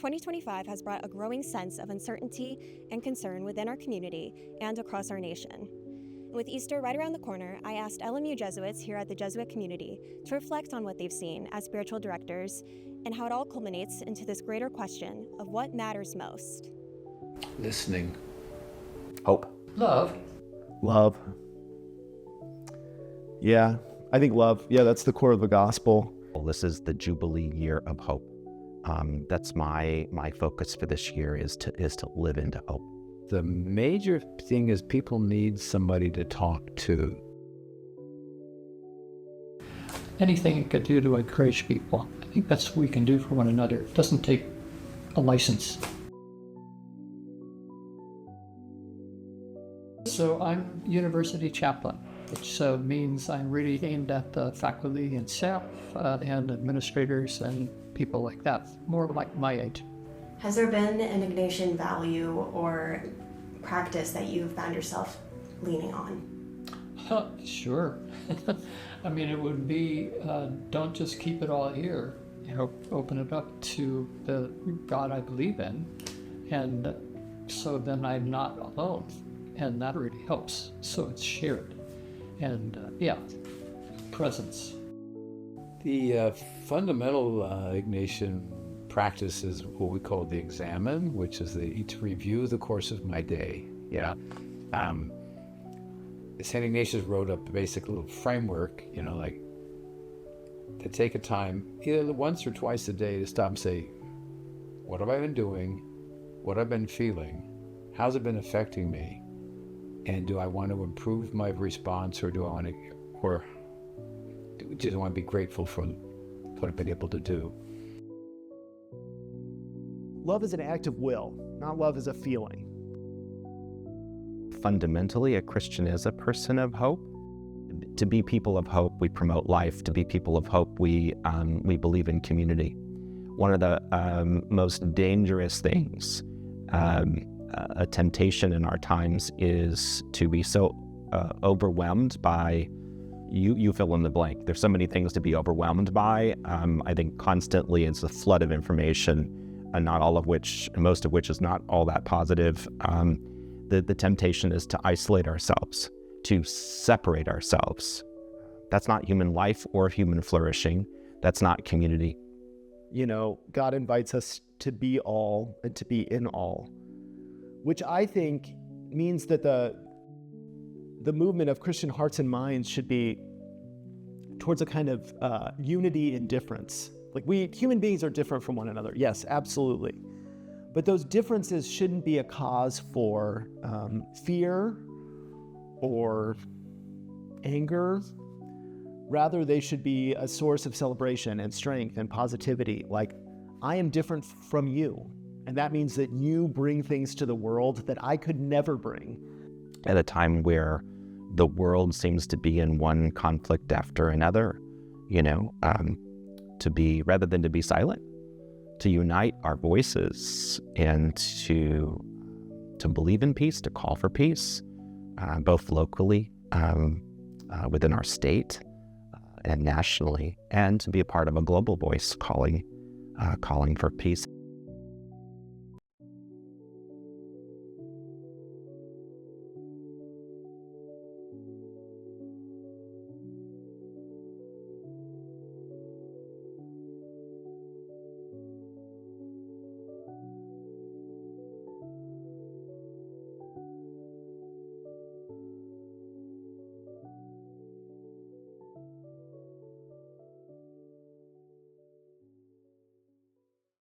2025 has brought a growing sense of uncertainty and concern within our community and across our nation. With Easter right around the corner, I asked LMU Jesuits here at the Jesuit community to reflect on what they've seen as spiritual directors and how it all culminates into this greater question of what matters most. Listening. Hope. Love. Love. Yeah, I think love. Yeah, that's the core of the gospel. This is the Jubilee year of hope. That's my focus for this year is to live into hope. The major thing is people need somebody to talk to. Anything you could do to encourage people, I think that's what we can do for one another. It doesn't take a license. So I'm university chaplain, which means I'm really aimed at the faculty and staff and administrators and people like that, more like my age. Has there been an Ignatian value or practice that you've found yourself leaning on? Sure. I mean, it would be don't just keep it all here. Open it up to the God I believe in, and so then I'm not alone, and that really helps. So it's shared, and presence. The fundamental Ignatian practice is what we call the examen, which is to review the course of my day. St. Ignatius wrote up a basic little framework, to take a time, either once or twice a day, to stop and say, what have I been doing? What have I been feeling? How's it been affecting me? And do I want to improve my response, or do I want to be grateful for what I've been able to do? Love is an act of will, not love is a feeling. Fundamentally, a Christian is a person of hope. To be people of hope, we promote life. To be people of hope, we believe in community. One of the most dangerous things, a temptation in our times, is to be so overwhelmed by, you fill in the blank. There's so many things to be overwhelmed by. I think constantly it's a flood of information, and most of which is not all that positive. The temptation is to isolate ourselves, to separate ourselves. That's not human life or human flourishing. That's not community. God invites us to be all and to be in all, which I think means that the movement of Christian hearts and minds should be towards a kind of unity in difference. Like, human beings are different from one another. Yes, absolutely. But those differences shouldn't be a cause for fear or anger. Rather, they should be a source of celebration and strength and positivity. Like, I am different from you, and that means that you bring things to the world that I could never bring. At a time where the world seems to be in one conflict after another, rather than to be silent, to unite our voices and to believe in peace, to call for peace, both locally, within our state, and nationally, and to be a part of a global voice calling for peace.